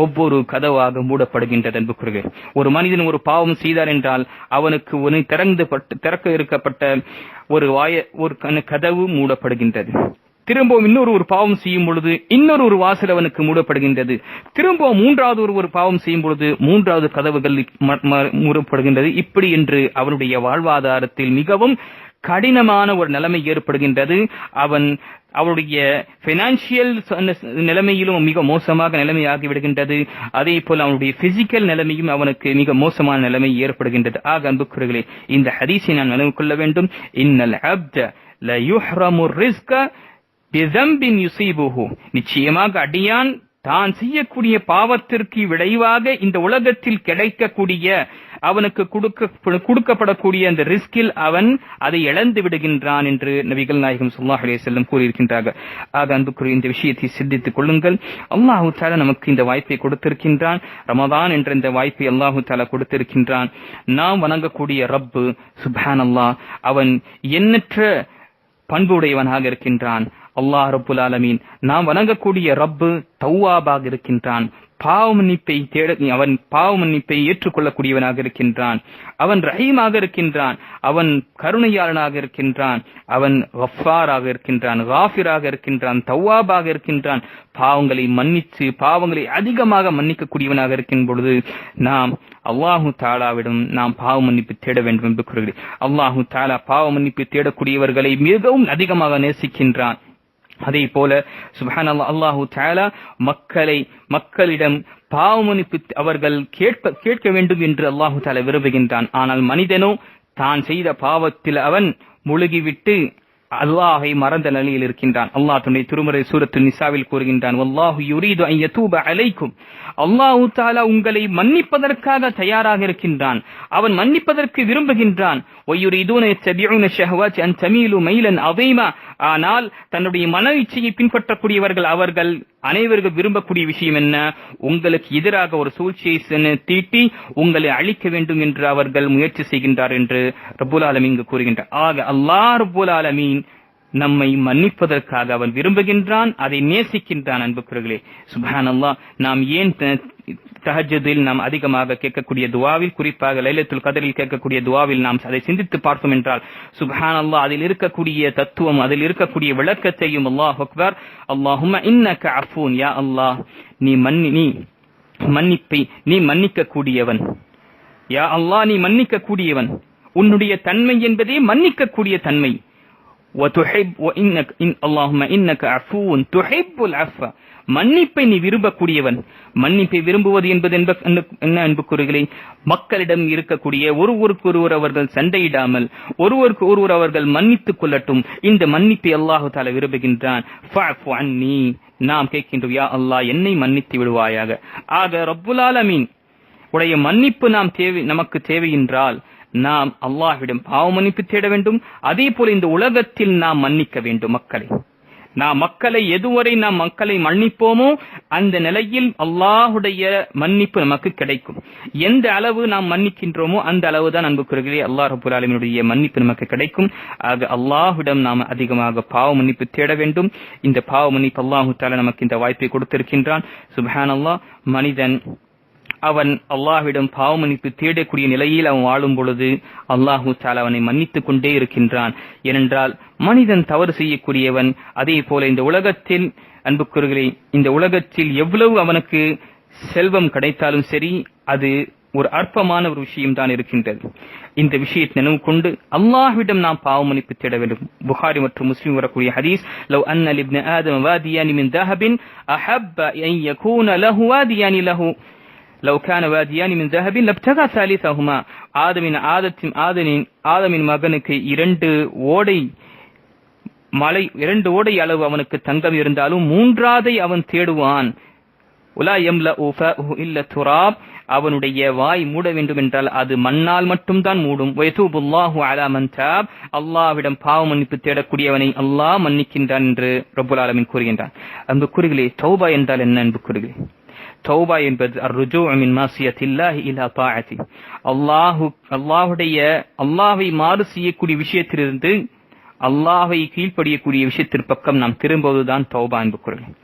ஒவ்வொரு கதவாக மூடப்படுகின்றது. அன்புக்குரியவர்களே, ஒரு மனிதன் ஒரு பாவம் செய்தார் என்றால் அவனுக்கு திறக்க இருக்கப்பட்ட ஒரு கதவு மூடப்படுகின்றது. திரும்பவும் இன்னொரு பாவம் செய்யும் பொழுது இன்னொரு வாசல் அவனுக்கு மூடப்படுகின்றது. திரும்பவும் மூன்றாவது ஒரு பாவம் செய்யும் பொழுது மூன்றாவது கதவுகள் மூடப்படுகின்றது. இப்படி என்று அவனுடைய வாழ்வாதாரத்தில் மிகவும் கடினமான ஒரு நிலைமை ஏற்படுகின்றது. அவருடைய பைனான்சியல் நிலைமையிலும் மிக மோசமாக நிலைமையாகி விடுகின்றது. அதே போல அவனுடைய பிசிக்கல் நிலைமையும் அவனுக்கு மிக மோசமான நிலைமை ஏற்படுகின்றது. ஆக அன்புக்குரியவர்களே, இந்த ஹதீஸை நான் நினைவு கொள்ள வேண்டும். இன்னல் அப்த லயுஹ்ரமு ரிஸ்க பிதம்பின் யுஸீபுஹு. நிச்சயமாக அடியான் தான் செய்யக்கூடிய பாவத்திற்கு விளைவாக இந்த உலகத்தில் கிடைக்கக்கூடிய அவனுக்கு கொடுக்கப்படக்கூடிய அந்த ரிஸ்கில் அவன் அதை இழந்து விடுகின்றான் என்று நபிகள் நாயகம் ஸல்லல்லாஹு அலைஹி வஸல்லம் கூறியிருக்கின்றார்கள். ஆக அன்புக்குரிய இந்த விஷயத்தை சிந்தித்துக் கொள்ளுங்கள். அல்லாஹு தஆலா நமக்கு இந்த வாய்ப்பை கொடுத்திருக்கின்றான். ரமதான் என்ற இந்த வாய்ப்பை அல்லாஹு தஆலா கொடுத்திருக்கின்றான். நாம் வணங்கக்கூடிய ரப்பு சுப்ஹானல்லாஹ், அவன் எண்ணற்ற பண்புடையவனாக இருக்கின்றான். அல்லாஹ் ரப்புல் ஆலமீன் நாம் வணங்கக்கூடிய ரப்பு தவ்வாபாக இருக்கின்றான். அவன் பாவ மன்னிப்பை ஏற்றுக்கொள்ளக்கூடியவனாக இருக்கின்றான். அவன் ரஹீமாக இருக்கின்றான். அவன் கருணையாளனாக இருக்கின்றான். அவன் கஃபாராக இருக்கின்றான், காஃபிராக இருக்கின்றான், தவ்வாபாக இருக்கின்றான். பாவங்களை அதிகமாக மன்னிக்கக்கூடியவனாக இருக்கின்ற பொழுது நாம் அல்லாஹு தஆலாவிடம் நாம் பாவ மன்னிப்பு தேட வேண்டும் என்று கூறுகிறேன். அல்லாஹு தஆலா பாவ மன்னிப்பு தேடக்கூடியவர்களை மிகவும் அதிகமாக நேசிக்கின்றான். அதே போல சுப்ஹானல்லாஹ், அல்லாஹு தஆலா மக்களிடம் பாவ மன்னிப்பு அவர்கள் கேட்க வேண்டும் என்று அல்லாஹு தஆலா விரும்புகின்றான். ஆனால் மனிதனோ தான் செய்த பாவத்தில் அவன் முழுகிவிட்டு அல்லாஹை மறந்த நிலையில் இருக்கின்றான். அல்லாஹ் தன்னுடைய திருமறை சூரத்துல் நிசாவில் கூறுகின்றான், வல்லாஹு யுரீது அன் யதூப அலைக்கும். அல்லாஹு தஆலா உங்களை மன்னிப்பதற்காக தயாராக இருக்கின்றான். அவன் மன்னிப்பதற்கு விரும்புகின்றான். வயுரீதுன யத்தபிஊன ஷஹவாத்தி அன் தமீலு மைலன் அதீமா. ஆனால் தன்னுடைய மன இச்சையை பின்பற்றக்கூடியவர்கள் அவர்கள் அனைவர்கள் விரும்பக்கூடிய விஷயம் என்ன? உங்களுக்கு எதிராக ஒரு சூழ்ச்சியை தீட்டி உங்களை அழிக்க வேண்டும் என்று அவர்கள் முயற்சி செய்கின்றார் என்று ரப்புல் ஆலமீன் கூறுகின்றார். ஆக அல்லாஹ் ரப்புல் ஆலமீன் நம்மை மன்னிப்பதற்காக அவன் விரும்புகின்றான், அதை நேசிக்கின்றான். அன்புக்குரியவர்களே, சுப்ஹானல்லாஹ், நாம் ஏன் தஹஜ்ஜுதில் நாம் அதிகமாக கேட்கக்கூடிய துஆவில், குறிப்பாக லைலத்துல் கத்ரில் கேட்கக்கூடிய துஆவில் நாம் அதை சிந்தித்து பார்த்தோம் என்றால், சுப்ஹானல்லாஹ், அதில் இருக்கக்கூடிய தத்துவம், அதில் இருக்கக்கூடிய விளக்கத்தையும் அல்லாஹ் அக்பர், அல்லாஹும்ம இன்னக அஃபூன், யா அல்லாஹ், நீ மன்னிக்க கூடியவன், யா அல்லாஹ் நீ மன்னிக்க கூடியவன், உன்னுடைய தன்மை என்பதே மன்னிக்க கூடிய தன்மை. اللهم انك عفو تحب العفو, மன்னிப்பை நீ விரும்பக்கூடியவன். மன்னிப்பை விரும்புவது என்பது என்ன அன்புக்குரியவர்களே? மக்களிடம் இருக்கக்கூடிய ஒருவருக்கு ஒருவர் அவர்கள் சண்டையிடாமல் ஒருவருக்கு ஒருவர் அவர்கள் மன்னித்துக் கொள்ளட்டும். இந்த மன்னிப்பை அல்லாஹ் தஆலா விரும்புகின்றான். ஃபஅஃபு அன்னி, நாம் கேட்கின்றோம், யா அல்லாஹ் என்னை மன்னித்து விடுவாயாக. ஆக ரப்புல் ஆலமீன் உடைய மன்னிப்பு நமக்கு தேவை என்றால் நாம் அல்லாஹ்விடம் பாவ மன்னிப்பு தேட வேண்டும். அதே போல இந்த உலகத்தில் நாம் மன்னிக்க வேண்டும் மக்களை. எதுவரை நாம் மக்களை மன்னிப்போமோ அந்த நிலையில் அல்லாஹுடைய மன்னிப்பு நமக்கு கிடைக்கும். எந்த அளவு நாம் மன்னிக்கின்றோமோ அந்த அளவுதான் அன்புக்குரியவர்களே அல்லாஹ் ரப்பல் ஆலமீனுடைய மன்னிப்பு நமக்கு கிடைக்கும். ஆக அல்லாஹ்விடம் நாம் அதிகமாக பாவ மன்னிப்பு தேட வேண்டும். இந்த பாவ மன்னிப்பு அல்லாஹ் தஆலா நமக்கு இந்த வாய்ப்பை கொடுத்திருக்கின்றான். சுப்ஹானல்லாஹ், மனிதன் அவன் அல்லாஹ்விடம் பாவ மன்னிப்பு தேடக்கூடிய நிலையில் அவன் வாழும் பொழுது அல்லாஹ் தஆலா அவனை மன்னித்துக் கொண்டே இருக்கின்றான். ஏனென்றால் மனிதன் தவறு செய்யக்கூடியவன். அதே போல இந்த உலகத்தில் அன்புக்குரியவர்களே, இந்த உலகத்தில் எவ்வளவு அவனுக்கு செல்வம் கிடைத்தாலும் சரி, அது ஒரு அற்பமான ஒரு விஷயம் தான் இருக்கின்றது. இந்த விஷயத்தை நினைவு கொண்டு அல்லாஹ்விடம் நாம் பாவ மன்னிப்பு தேட வேண்டும். புகாரி மற்றும் முஸ்லிம் வரக்கூடிய ஹதீஸ், லவ் அன்ன லிப்ன ஆதம் வாதியானி மின் தஹபின் அஹப்ப அன் யகூன லஹு வாதியானி லஹு லவ் கான வாதியானி மின் தஹபின் லப்தகா ஸாலிஸஹுமா. ஆதமின் மகனுக்கு இரண்டு ஓடை அளவு அவனுக்கு தங்கம் இருந்தாலும் மூன்றாவதை அவன் தேடுவான். உலா யம்லஉ ஃபஹு இல்ல துராப், அவனுடைய வாய் மூட வேண்டும் என்றால் அது மண்ணால் மட்டும்தான் மூடும். வயதூபுல்லாஹு அலா மன் தாப், அல்லாஹ்விடம் பாவ மன்னிப்பு தேடக்கூடியவனை அல்லாஹ் மன்னிக்கின்றான் என்று ரப்புல் ஆலமீன் கூறுகின்றான். அன்புக்குரியவர்களே, தௌபா என்றால் என்ன அன்புக்குரியவர்களே? தௌபா என்பது அர்ருஜூ மின் மாசியத்தில்லாஹி இலா தாஅத்தி, அல்லாஹ்வை மாறு செய்யக்கூடிய விஷயத்திலிருந்து அல்லாஹ்வை கீழ்ப்படியக்கூடிய விஷயத்திற்கு பக்கம் நாம் திரும்புவதுதான் தௌபா அன்புக்குரியவர்களே.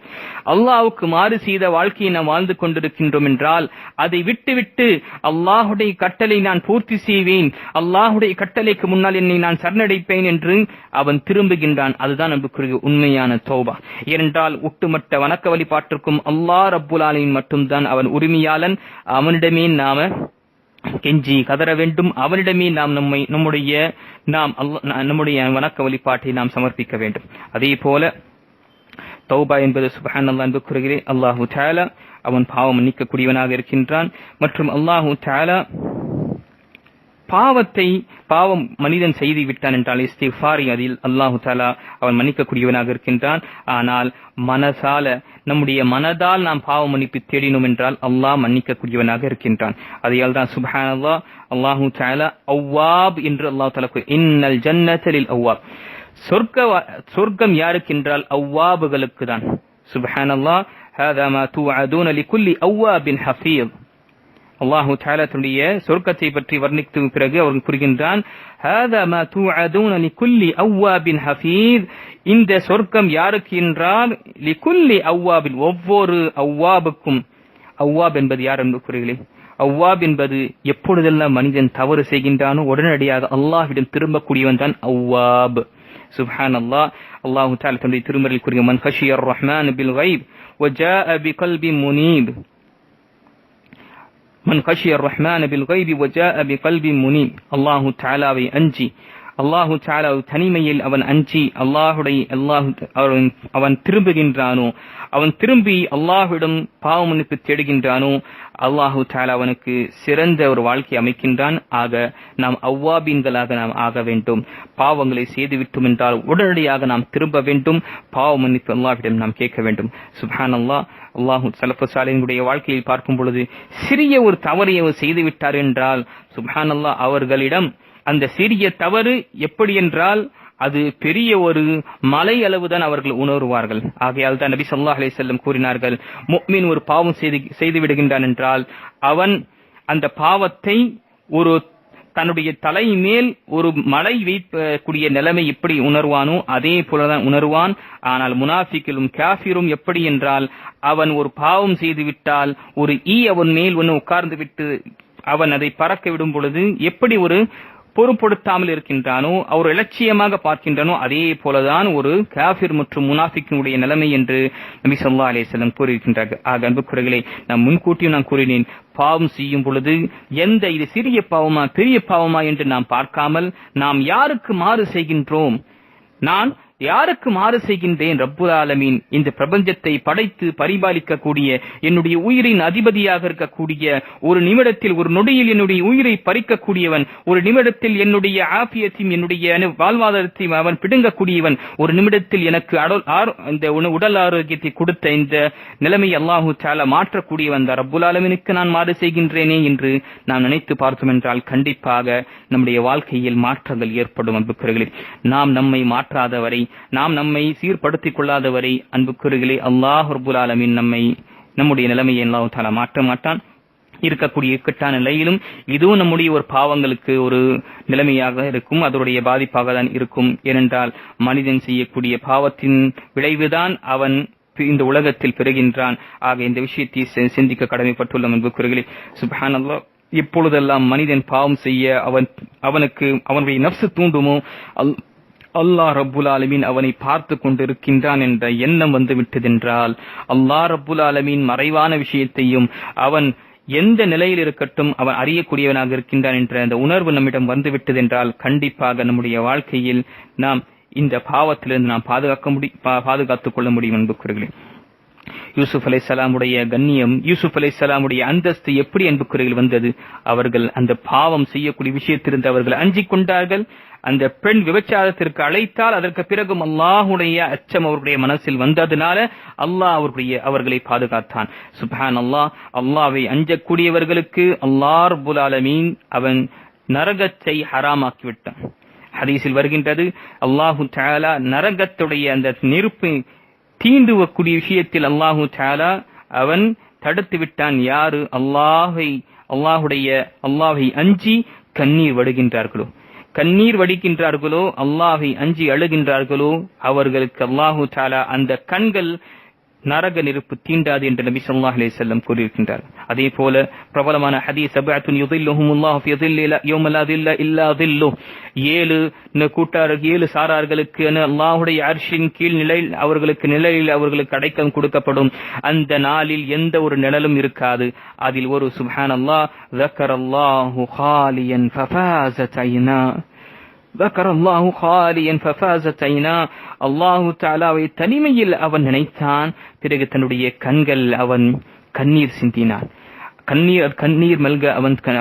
அல்லாஹ்வுக்கு மாறு செய்த வாழ்க்கையை நாம் வாழ்ந்து கொண்டிருக்கின்றோம் என்றால் அதை விட்டுவிட்டு அல்லாஹ்வுடைய கட்டளை நான் பூர்த்தி செய்வேன், அல்லாஹ்வுடைய கட்டளைக்கு முன்னால் என்னை நான் சரணடைப்பேன் என்று அவன் திரும்புகின்றான். அதுதான் அன்புக்குரிய உண்மையான தௌபா. ஏனென்றால் ஒட்டுமொத்த வணக்க வழிபாட்டிற்கும் அல்லாஹ் ரப்புல் ஆலமீன் மட்டும்தான் அவன் உரிமையாளன். அவனிடமே நாம கெஞ்சி கதற வேண்டும். அவனிடமே நாம் நம்முடைய வணக்க வழிபாட்டை நாம் சமர்ப்பிக்க வேண்டும். அதே போல தௌபா என்பது சுப்ஹானல்லாஹ் அன்புக்குரியவர்களே, அல்லாஹு தஆலா அவன் பாவம் மன்னிக்கக்கூடியவனாக இருக்கின்றான். மற்றும் அல்லாஹு தஆலா பாவம் மனிதன் செய்து விட்டான் என்றால் இஸ்திக்ஃபார், அதில் அல்லாஹு தஆலா அவன் மன்னிக்கக்கூடியவனாக இருக்கின்றான். ஆனால் நம்முடைய மனதால் நாம் பாவ மன்னிப்பு தேடினோம் என்றால் அல்லாஹ் மன்னிக்கக்கூடியவனாக இருக்கின்றான். அதையால் தான் சுப்ஹானல்லாஹ் அல்லாஹு தஆலா அவ்வாப் என்று அல்லாஹ் தஆலா இன்னல் ஜன்னத லில் அவ்வாப், சொர்க்கம் யாருக்கு என்றால் அவ்வாபுகளுக்கு தான். சுப்ஹானல்லாஹ், ஹாதா மா துஅதுன லிகுல்லி அவ்வாபின் ஹஃபீஸ். அல்லாஹு தஆலா தன்னுடைய சொர்க்கத்தை பற்றி வர்ணித்த பிறகு அவர் கூறுகின்றான், ஹாதா மா துஅதுன லிகுல்லி அவ்வாபின் ஹஃபீஸ், இந்த சொர்க்கம் யாருக்கு என்றால் லிகுல்லி அவ்வாபின், ஒவ்வொரு அவ்வாபுக்கும். அவ்வாப் என்பது யார் என்று கூறுகிறேன்? அவ்வாப் என்பது எப்பொழுதெல்லாம் மனிதன் தவறு செய்கின்றானோ உடனடியாக அல்லாஹ்விடம் திரும்பக்கூடியவன் தான் அவ்வாப். சுப்ஹானல்லாஹ், அல்லாஹு தஆலா தன்னுடைய திருமறையில் கூறுகிற மன் ஹஷியர் ரஹ்மான் பில் கைப் வஜாஅ பிகல்பின் முனீப், மன் ஹஷியர் ரஹ்மான் பில் கைப் வஜாஅ பிகல்பின் முனீப், அல்லாஹு தஆலாவை அஞ்சி, அல்லாஹு தஆலா தனிமையில் அவன் அஞ்சி அவன் திரும்புகின்றானோ, அவன் திரும்பி அல்லாஹ்விடம் பாவ மன்னிப்பு தேடுகின்றானோ, அல்லாஹு தஆலா அவனுக்கு சிறந்த ஒரு வாழ்க்கை அமைக்கின்றான். ஆக நாம் அவ்வாபீன்களாக நாம் ஆக வேண்டும். பாவங்களை செய்துவிட்டோம் என்றால் உடனடியாக நாம் திரும்ப வேண்டும். பாவ மன்னிப்பு அல்லாஹ்விடம் நாம் கேட்க வேண்டும். சுப்ஹானல்லாஹ், அல்லாஹு ஸலஃபு ஸாலிஹீனுடைய வாழ்க்கையில் பார்க்கும் பொழுது சிறிய ஒரு தவறை அவர் செய்துவிட்டார் என்றால் சுப்ஹானல்லாஹ், அவர்களிடம் அந்த சிறிய தவறு எப்படி என்றால் அது பெரிய ஒரு மலை அளவுதான் அவர்கள் உணர்வார்கள். ஆகையால் தான் நபி ஸல்லல்லாஹு அலைஹி வஸல்லம் கூறினார்கள், முஃமின் ஒரு பாவம் செய்து விடுகின்றான் என்றால் அவன் அந்த பாவத்தை ஒரு தன்னுடைய தலை மேல் ஒரு மலை வைக்கக்கூடிய நிலைமை எப்படி உணர்வானோ அதே போலதான் உணர்வான். ஆனால் முனாஃபிக்கும் காஃபிரும் எப்படி என்றால், அவன் ஒரு பாவம் செய்து விட்டால் ஒரு அவன் மேல் ஒன்று உட்கார்ந்து விட்டு அவன் அதை பறக்க விடும் பொழுது எப்படி ஒரு பொறுப்படுத்தாமல் இருக்கின்றானோ, அவர் இலட்சியமாக பார்க்கின்றானோ, அதே போலதான் ஒரு காஃபிர் மற்றும் முனாஃபிக்கினுடைய நிலைமை என்று நபி ஸல்லல்லாஹு அலைஹி வஸல்லம் கூறியிருக்கின்றார்கள். ஆக அன்புக்குரியவர்களே, நான் முன்கூட்டியும் நான் கூறினேன், பாவம் செய்யும் பொழுது இது சிறிய பாவமா பெரிய பாவமா என்று நாம் பார்க்காமல் நாம் யாருக்கு மாறு செய்கின்றோம், நான் யாருக்கு மாறு செய்கின்றேன்? ரப்புல் ஆலமீன் இந்த பிரபஞ்சத்தை படைத்து பரிபாலிக்கக்கூடிய என்னுடைய உயிரின் அதிபதியாக இருக்கக்கூடிய, ஒரு நிமிடத்தில் ஒரு நொடியில் என்னுடைய உயிரை பறிக்கக்கூடியவன், ஒரு நிமிடத்தில் என்னுடைய ஆபியத்தையும் என்னுடைய வாழ்வாதாரத்தையும் அவன் பிடுங்கக்கூடியவன், ஒரு நிமிடத்தில் எனக்கு இந்த உடல் ஆரோக்கியத்தை கொடுத்த இந்த நிலைமை அல்லாஹு தஆலா மாற்றக்கூடியவன். ரப்புல் ஆலமீனுக்கு நான் மாறு செய்கின்றேனே என்று நாம் நினைத்து பார்த்தோம் என்றால் கண்டிப்பாக நம்முடைய வாழ்க்கையில் மாற்றங்கள் ஏற்படும். அன்புக்குரியவர்களே, நாம் நம்மை மாற்றாதவரை, நாம் நம்மை சீர்படுத்திக் கொள்ளாதவரை அன்புக்குரியவர்களே, அல்லாஹ் ரப்புல் ஆலமீன் நம்முடைய நிலைமையை அல்லாஹ் தஆலா மாற்ற மாட்டான். இருக்கக்கூடிய இக்கட்டான நிலையிலும் இதுவும் நம்முடைய ஒரு பாவங்களுக்கு ஒரு நிலைமையாக இருக்கும், அதனுடைய பாதிப்பாக தான் இருக்கும். ஏனென்றால் மனிதன் செய்யக்கூடிய பாவத்தின் விளைவுதான் அவன் இந்த உலகத்தில் பெறுகின்றான். ஆக இந்த விஷயத்தை சிந்திக்க கடமைப்பட்டுள்ள அன்புக்குரியவர்களே, சுப்ஹானல்லாஹ், எப்பொழுதெல்லாம் மனிதன் பாவம் செய்ய அவனுக்கு அவனுடைய நஃப்ஸ் தூண்டுமோ, அல்லாஹ் ரப்புல் ஆலமீன் அவனை பார்த்து கொண்டிருக்கின்றான் என்ற எண்ணம் வந்து விட்டதென்றால், அல்லாஹ் ரப்புல் ஆலமீன் மறைவான விஷயத்தையும் அவன் எந்த நிலையில் இருக்கட்டும் அவன் அறியக்கூடியவனாக இருக்கின்றான் என்ற அந்த உணர்வு நம்மிடம் வந்து விட்டதென்றால் கண்டிப்பாக நம்முடைய வாழ்க்கையில் நாம் இந்த பாவத்திலிருந்து நாம் பாதுகாத்துக் கொள்ள முடியும். அன்புக்குரியவர்களே, யூசுப் அலைஹிஸ்ஸலாமுடைய கண்ணியம், யூசுப் அலைஹிஸ்ஸலாமுடைய அந்தஸ்து எப்படி அன்புக்குரியவர்கள் வந்தது? அவர்கள் அந்த பாவம் செய்யக்கூடிய விஷயத்திலிருந்து அவர்கள் அஞ்சிக் கொண்டார்கள். அந்த பெண் விபச்சாரத்திற்கு அழைத்தால் அதற்கு பிறகும் அல்லாஹுடைய அச்சம் அவருடைய மனசில் வந்ததுனால அல்லாஹ் அவர்களை பாதுகாத்தான். சுப்ஹானல்லாஹ், அல்லாஹ்வை அஞ்சக்கூடியவர்களுக்கு அல்லாஹ் ரப்புல் ஆலமீன் அவன் நரகத்தை ஹராமாக்கி விட்டான். ஹதீஸில் வருகின்றது, அல்லாஹு தஆலா நரகத்துடைய அந்த நெருப்பை தீண்டுவக்கூடிய விஷயத்தில் அல்லாஹு தஆலா அவன் தடுத்து விட்டான். யாரு அல்லாஹ்வை அஞ்சி கண்ணீர் வடிக்கின்றார்களோ, அல்லாஹ்வை அஞ்சி அழுகின்றார்களோ, அவர்களுக்கு அல்லாஹு தஆலா அந்த கண்கள் நரக நெருப்பு தீண்டாது என்று நபி ஸல்லல்லாஹு அலைஹி வஸல்லம் கூறியிருக்கின்றார். அதே போல பிரபலமான ஹதீஸ், சபஅத்துன் யுதில்லுஹுமுல்லாஹு ஃபீ ظில்லிஹி யௌம லா ظில்ல இல்லா ظில்லு, 7 சாரார்களுக்கு அல்லாஹ்வுடைய அர்ஷின் கீழ் நிலையில் அவர்களுக்கு அடைக்கலம் கொடுக்கப்படும். அந்த நாளில் எந்த ஒரு நிழலும் இருக்காது. அதில் ஒரு சுப்ஹானல்லாஹ், ذكرallahu خاليا ففازت عينا, ذكرallahu خاليا ففازت عينا, அல்லாஹு தஆலாவை தனிமையில் அவன் நினைத்தான், பிறகு தன்னுடைய கண்கள் அவன் கண்ணீர் சிந்தினான். கண்ணீர் மல்க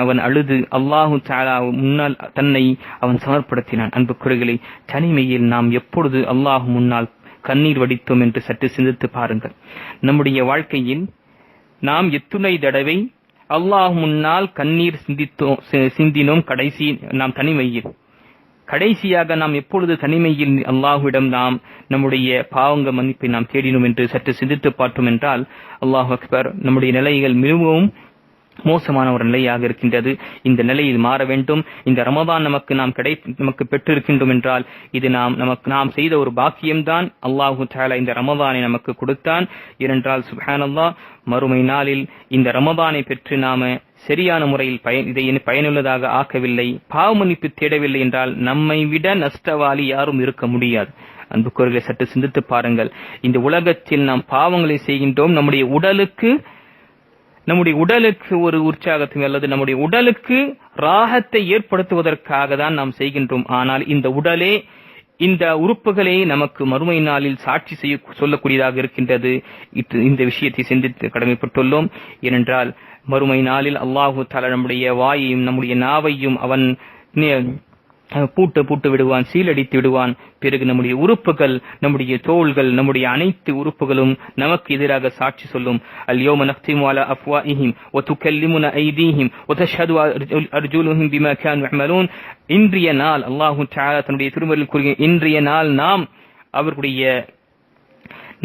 அவன் அழுது அல்லாஹு தஆலா முன்னால் தன்னை அவன் சமர்ப்படுத்தினான். அன்புக்குரியவர்களே, தனிமையில் நாம் எப்பொழுது அல்லாஹ் முன்னால் கண்ணீர் வடித்தோம் என்று சற்று சிந்தித்து பாருங்கள். நம்முடைய வாழ்க்கையில் நாம் எத்துணை தடவை அல்லாஹ் முன்னால் கண்ணீர் சிந்தினோம்? நாம் தனிமையில் கடைசியாக நாம் எப்பொழுது தனிமையில் அல்லாஹ்விடம் நாம் நம்முடைய பாவங்க மன்னிப்பை நாம் தேடினோம் என்று சற்று சிந்தித்து பார்த்தோம் என்றால், அல்லாஹ் அக்பர், நம்முடைய நிலைகள் மிகவும் மோசமான ஒரு நிலையாக இருக்கின்றது. இந்த நிலையில் மாற வேண்டும். இந்த ரமதான் நமக்கு பெற்றிருக்கின்றோம் என்றால் இது நாம் செய்த ஒரு பாக்கியம்தான். அல்லாஹு தஆலா இந்த ரமதானை நமக்கு கொடுத்தான். ஏனென்றால் சுப்ஹானல்லாஹ், மறுமை நாளில் இந்த ரமதானை பெற்று நாம சரியான முறையில் இதை பயனுள்ளதாக ஆக்கவில்லை, பாவ மன்னிப்பு தேடவில்லை என்றால் நம்மை விட நஷ்டவாளி யாரும் இருக்க முடியாது. அன்புக்குரியவர்களே, சற்று சிந்தித்து பாருங்கள். இந்த உலகத்தில் நாம் பாவங்களை செய்கின்றோம். நம்முடைய உடலுக்கு ஒரு உற்சாகத்தை அல்லது நம்முடைய உடலுக்கு ராகத்தை ஏற்படுத்துவதற்காக தான் நாம் செய்கின்றோம். ஆனால் இந்த உறுப்புகளே நமக்கு மறுமை நாளில் சாட்சி சொல்லக்கூடியதாக இருக்கின்றது. இந்த விஷயத்தை சிந்தித்து கடமைப்பட்டுள்ளோம். ஏனென்றால் மறுமை நாளில் அல்லாஹு தஆலா நம்முடைய வாயையும் நம்முடைய நாவையும் அவன் பூட்டு விடுவான், சீலடித்து விடுவான். பிறகு நம்முடைய உறுப்புகள், நம்முடைய தோள்கள், நம்முடைய அனைத்து உறுப்புகளும் நமக்கு எதிராக சாட்சி சொல்லும். அல்யௌம நக்திமு அலா அஃப்வாஹிஹிம் வ துகல்லிமுனா ஐதீஹிம் வ தஷ்ஹது அர்ஜுலுஹும் பிமா கானூ யஅமலூன். இன்றைய நாள் அல்லாஹ் தஆலா தன்னுடைய திருமறையில் கூறிய இன்றைய நாள் நாம் அவர்களுடைய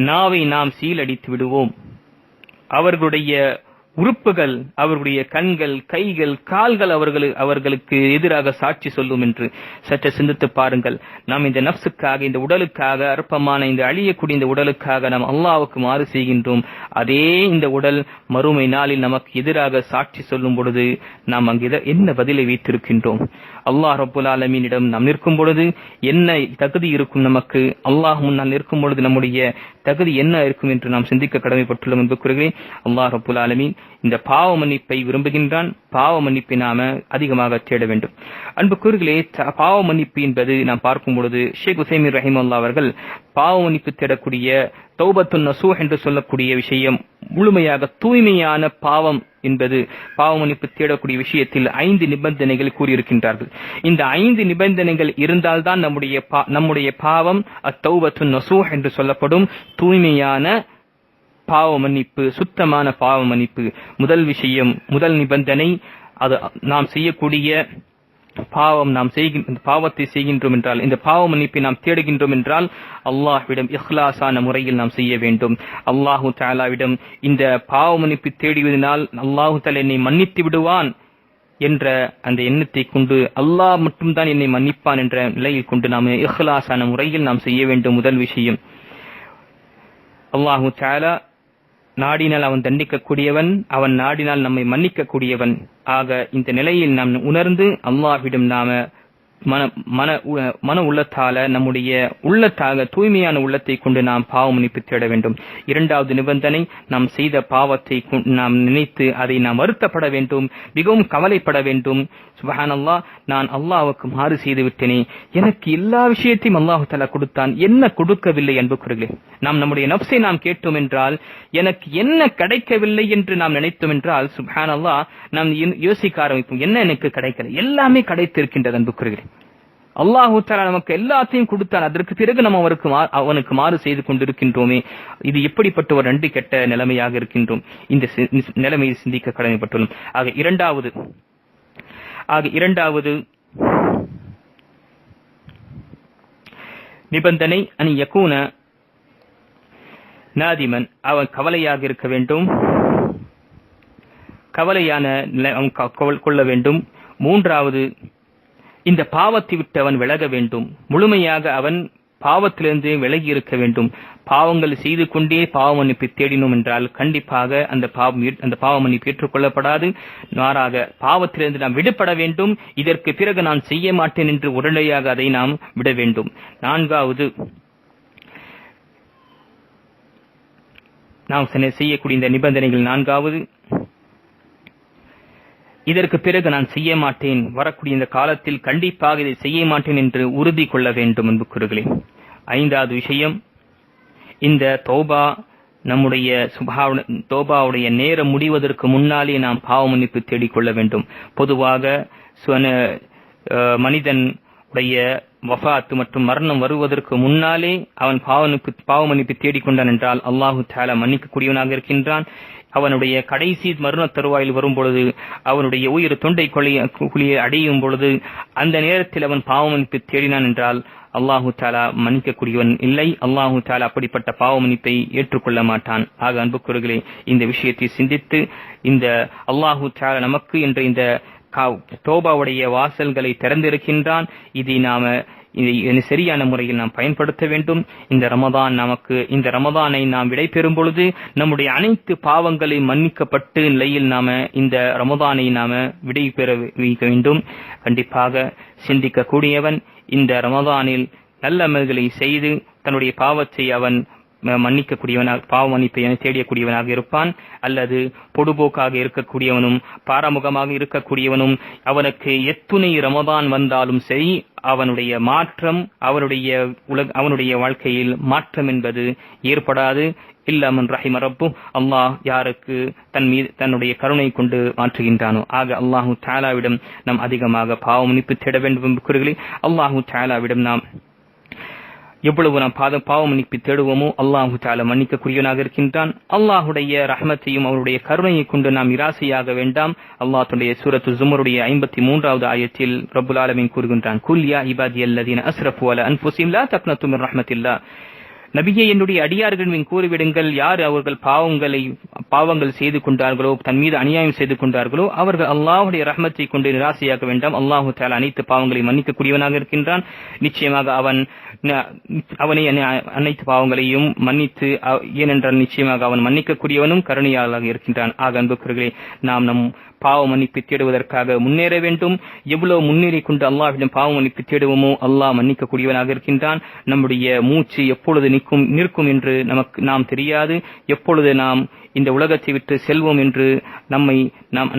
நாவை நாம் சீலடித்து விடுவோம். அவர்களுடைய உறுப்புகள், அவர்களுடைய கண்கள், கைகள், கால்கள் அவர்களுக்கு எதிராக சாட்சி சொல்லும் என்று சற்று சிந்தித்து பாருங்கள். நாம் இந்த நப்சுக்காக, இந்த உடலுக்காக, அற்பமான இந்த அழியக்கூடிய இந்த உடலுக்காக நாம் அல்லாஹ்வுக்கு மாறு செய்கின்றோம். அதே இந்த உடல் மறுமை நாளில் நமக்கு எதிராக சாட்சி சொல்லும் பொழுது நாம் அங்கே என்ன பதிலை வைத்திருக்கின்றோம்? அல்லாஹ் ரப்புல் ஆலமீனிடம் நாம் நிற்கும் பொழுது என்ன தகுதி இருக்கும்? நமக்கு அல்லாஹ் முன்னால் நிற்கும் பொழுது நம்முடைய தகுதி என்ன இருக்கும் என்று நாம் சிந்திக்க கடமைப்பட்டுள்ளோம் என்று கூறுகிறேன். அல்லாஹ் ரப்புல் ஆலமீன் இந்த பாவ மன்னிப்பை விரும்புகின்றான். பாவ மன்னிப்பை நாம அதிகமாக தேட வேண்டும். அன்புக்குரியவர்களே, பாவ மன்னிப்பு என்பது நாம் பார்க்கும் பொழுது ஷேக் உசைமீன் ரஹிமஹுல்லாஹ் அவர்கள் பாவ மன்னிப்பு தேடக்கூடிய தௌபத்துன் நசூஹ் என்று சொல்லக்கூடிய விஷயம் முழுமையாக தூய்மையான பாவம் என்பது பாவ மன்னிப்பு தேடக்கூடிய விஷயத்தில் 5 நிபந்தனைகள் கூறியிருக்கின்றார்கள். இந்த 5 நிபந்தனைகள் இருந்தால்தான் நம்முடைய பாவம் அத்தௌபத்துன் நசூஹ் என்று சொல்லப்படும் தூய்மையான பாவ மன்னிப்பு, சுத்தமான பாவ மன்னிப்பு. முதல் விஷயம், முதல் நிபந்தனை, அது நாம் செய்யக்கூடிய பாவத்தை செய்கின்றோம் என்றால், இந்த பாவ மன்னிப்பை நாம் தேடுகின்றோம் என்றால் அல்லாஹ்விடம் இஹ்லாஸான முறையில் நாம் செய்ய வேண்டும். அல்லாஹு தஆலாவிடம் இந்த பாவ மன்னிப்பு தேடுவதனால் அல்லாஹு தஆலா என்னை மன்னித்து விடுவான் என்ற அந்த எண்ணத்தை கொண்டு, அல்லாஹ் மட்டும்தான் என்னை மன்னிப்பான் என்ற நிலையில் கொண்டு நாம் இஹ்லாஸான முறையில் நாம் செய்ய வேண்டும். முதல் விஷயம், அல்லாஹு தஆலா நாடினால் அவன் தண்டிக்கக்கூடியவன், அவன் நாடினால் நம்மை மன்னிக்கக்கூடியவன். ஆக இந்த நிலையில் நாம் உணர்ந்து அல்லாஹ்விடம் நாம மன உள்ளத்தால, நம்முடைய உள்ளத்தாக தூய்மையான உள்ளத்தை கொண்டு நாம் பாவ மன்னிப்பு தேட வேண்டும். இரண்டாவது நிபந்தனை, நாம் செய்த பாவத்தை நாம் நினைத்து அதை நாம் வருத்தப்பட வேண்டும், மிகவும் கவலைப்பட வேண்டும். சுப்ஹானல்லாஹ், நான் அல்லாஹ்வுக்கு மாறு செய்து விட்டேனே, எனக்கு எல்லா விஷயத்தையும் அல்லாஹ் தஆலா கொடுத்தான், என்ன கொடுக்கவில்லை? அன்புக்குரியவர்களே, நாம் நம்முடைய நஃப்ஸை நாம் கேட்டோம் என்றால், எனக்கு என்ன கிடைக்கவில்லை என்று நாம் நினைத்தோம் என்றால், சுப்ஹானல்லாஹ், நாம் யோசிக்க ஆரம்பிப்போம், என்ன எனக்கு கிடைக்கல? எல்லாமே கிடைத்திருக்கின்றது. அன்புக்குரியவர்களே, அல்லாஹு தஆலா நமக்கு எல்லாத்தையும் கொடுத்தான், அதற்கு பிறகு நாம் அவனுக்கு மாறு செய்து கொண்டிருக்கின்றோமே, இது எப்படிப்பட்ட ஒரு நன்றி கெட்ட நிலைமையாக இருக்கின்றோம்? இந்த நிலைமையை சிந்திக்க கடமைப்பட்டுள்ளோம். ஆக இரண்டாவது நிபந்தனை, அன் யகூன நாதிமன், அவன் கவலையாக இருக்க வேண்டும், கவலையான கொள்ள வேண்டும். மூன்றாவது, இந்த பாவத்தை விட்டு அவன் விலக வேண்டும், முழுமையாக அவன் பாவத்திலிருந்து விலகி இருக்க வேண்டும். பாவங்கள் செய்து கொண்டே பாவ மன்னிப்பை தேடினோம் என்றால் கண்டிப்பாக அந்த பாவ மன்னிப்பு ஏற்றுக்கொள்ளப்படாது. மாறாக பாவத்திலிருந்து நாம் விடுபட வேண்டும். இதற்கு பிறகு நான் செய்ய மாட்டேன் என்று உடனடியாக அதை நாம் விட வேண்டும். நான்காவது, நாம் செய்யக்கூடிய இந்த நிபந்தனைகள் நான்காவது, இதற்கு பிறகு நான் செய்ய மாட்டேன், வரக்கூடிய இந்த காலத்தில் கண்டிப்பாக இதை செய்ய மாட்டேன் என்று உறுதி கொள்ள வேண்டும். அன்புக்குரியவர்களே, ஐந்தாவது விஷயம், இந்த தௌபா நம்முடைய தௌபாவுடைய நேரம் முடிவதற்கு முன்னாலே நாம் பாவ மன்னிப்பு தேடிக்கொள்ள வேண்டும். பொதுவாக மனிதன் உடைய வஃபாத் மற்றும் மரணம் வருவதற்கு முன்னாலே அவன் பாவ மன்னிப்பு தேடிக்கொண்டான் என்றால் அல்லாஹு தஆலா மன்னிக்கக்கூடியவனாக இருக்கின்றான். அவனுடைய கடைசி மரண தருவாயில் வரும் பொழுது, அவனுடைய உயிர் தொண்டை குழியை அடையும் பொழுது, அந்த நேரத்தில் அவன் பாவ மன்னிப்பு தேடினான் என்றால் அல்லாஹு தஆலா மன்னிக்கக்கூடியவன் இல்லை. அல்லாஹு தஆலா அப்படிப்பட்ட பாவ மன்னிப்பை ஏற்றுக்கொள்ள மாட்டான். ஆக அன்புக்குரியவர்களே, இந்த விஷயத்தை சிந்தித்து இந்த அல்லாஹு தஆலா நமக்கு என்ற இந்த தௌபாவுடைய வாசல்களை திறந்திருக்கின்றான். இதை நாம சரியான முறையில் நாம் பயன்படுத்த வேண்டும். இந்த ரமதானை நாம் விடை பெறும் பொழுது நம்முடைய அனைத்து பாவங்களை மன்னிக்கப்பட்டு நிலையில் நாம இந்த ரமதானை நாம விடை பெற வைக்க வேண்டும். கண்டிப்பாக சிந்திக்கக்கூடியவன் இந்த ரமதானில் நல்ல அமல்களை செய்து தன்னுடைய பாவத்தை அவன் மன்னிக்கக்கூடியவனாக, பாவ மன்னிப்பை தேடியக்கூடியவனாக இருப்பான். அல்லது பொடுபோக்காக இருக்கக்கூடியவனும் பாராமுகமாக இருக்கக்கூடியவனும் அவனுக்கு எத்துணை ரமதான் வந்தாலும் சரி, அவனுடைய மாற்றம், அவனுடைய வாழ்க்கையில் மாற்றம் என்பது ஏற்படாது. இல்லா மன் ரஹிம ரப்பு, அல்லாஹ் யாருக்கு தன் மீது தன்னுடைய கருணை கொண்டு மாற்றுகின்றானோ. ஆக அல்லாஹு தஆலாவிடம் நாம் அதிகமாக பாவ மன்னிப்பு தேட வேண்டும் என்று கூறுகிறேன். அல்லாஹு தஆலாவிடம் நாம் எவ்வளவு நாம் பாவ மன்னிப்பு தேடுவோமோ அல்லாஹு தஆலா மன்னிக்கக்கூடியவனாக இருக்கின்றான். அல்லாஹுடைய ரஹ்மத்தையும் அவருடைய கருணையை கொண்டு நாம் நிராசையாக வேண்டாம். அல்லாஹ் தன்னுடைய சூரத்து ஸுமருடைய 53வது ஆயத்தில் ரப்புல் ஆலமீன் கூறுகின்றான், குல் யா இபாதியல்லதீன அஸ்ரஃபு அலா அன்ஃபுஸிஹிம் லா தக்னது மின் ரஹ்மத்தில்லாஹ். நபியே, என்னுடைய அடியார்களின் கூறிவிடுங்கள், யார் அவர்கள் பாவங்கள் செய்து கொண்டார்களோ, தன் மீது அநியாயம் செய்து கொண்டார்களோ, அவர்கள் அல்லாஹுடைய ரஹ்மத்தை கொண்டு நிராசையாக வேண்டாம். அல்லாஹு தஆலா அனைத்து பாவங்களை மன்னிக்கக்கூடியவனாக இருக்கின்றான். நிச்சயமாக அவனை அனைத்து பாவங்களையும் மன்னித்து, ஏனென்றால் நிச்சயமாக அவன் மன்னிக்கக்கூடியவனும் கருணையாளராக இருக்கின்றான். ஆக அன்புக்குரியவர்களே, நாம் நம் பாவ மன்னிப்பு தேடுவதற்காக முன்னேற வேண்டும். எவ்வளவு முன்னேறி கொண்டு அல்லாஹ்விடம் பாவ மன்னிப்பு தேடுவோமோ அல்லாஹ் மன்னிக்கக்கூடியவனாக இருக்கின்றான். நம்முடைய மூச்சு எப்பொழுது நிற்கும் என்று நாம் தெரியாது. எப்பொழுது நாம் இந்த உலகத்தை விட்டு செல்வோம் என்று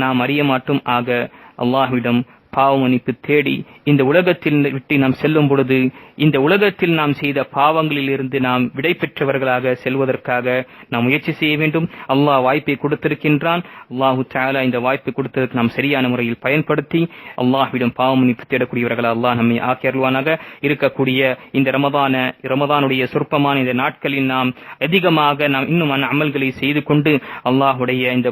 நாம் அறிய மாட்டோம். ஆக அல்லாஹ்விடம் பாவ மன்னிப்பு தேடி இந்த உலகத்தில் விட்டு நாம் செல்லும் பொழுது இந்த உலகத்தில் நாம் செய்த பாவங்களில் இருந்து நாம் விடை பெற்றவர்களாக செல்வதற்காக நாம் முயற்சி செய்ய வேண்டும். அல்லாஹ் வாய்ப்பை கொடுத்திருக்கின்றான். அல்லாஹு தஆலா இந்த வாய்ப்பை கொடுத்ததற்கு நாம் சரியான முறையில் பயன்படுத்தி அல்லாஹ்விடம் பாவ மன்னிப்பு தேடக்கூடியவர்கள் அல்லாஹ் நம்மை ஆக்கியருள்வானாக. இருக்கக்கூடிய இந்த ரமதானுடைய சொற்பமான இந்த நாட்களில் நாம் அதிகமாக நாம் இன்னும் அமல்களை செய்து கொண்டு அல்லாஹுடைய இந்த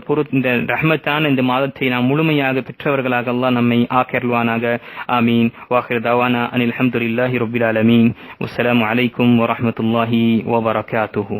ரஹ்மத்தான இந்த மாதத்தை நாம் முழுமையாக பெற்றவர்களாக அல்லாஹ் நம்மை ஆக்கியருள்வானாக. ஆமீன். வாஹிர் தவானா அனில் ஹம்துலில்லாஹி ரப்பில் ஆலமீன். வஸ்ஸலாமு அலைக்கும் வரஹ்மத்துல்லாஹி வபரகாத்துஹு.